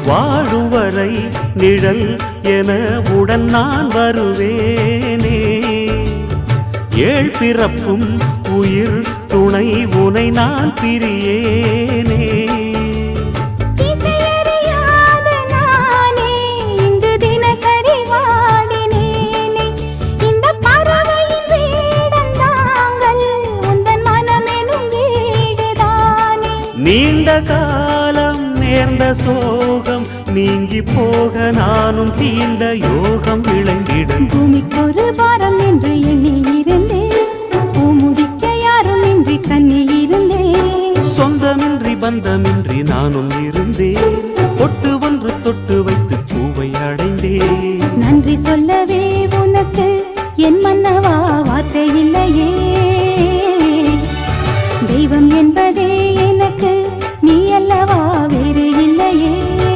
வாழுவரை நிழல் என உடன் நான் வருவேனே. ஏழ் பிறப்பும் உயிர் துணை உனை நான் பிரியேனே. நீண்ட காலம் நேர்ந்த சோகம் நீங்கி போக நானும் தீண்ட யோகம் விளங்கிடும். பூமிக்கொரு பாரம் என்று எண்ணி இருந்தேன், பூமுதிக்க யாரும் இன்றி கண்ணி இருந்தேன். சொந்தமின்றி பந்தமின்றி நானும் இருந்தேன்.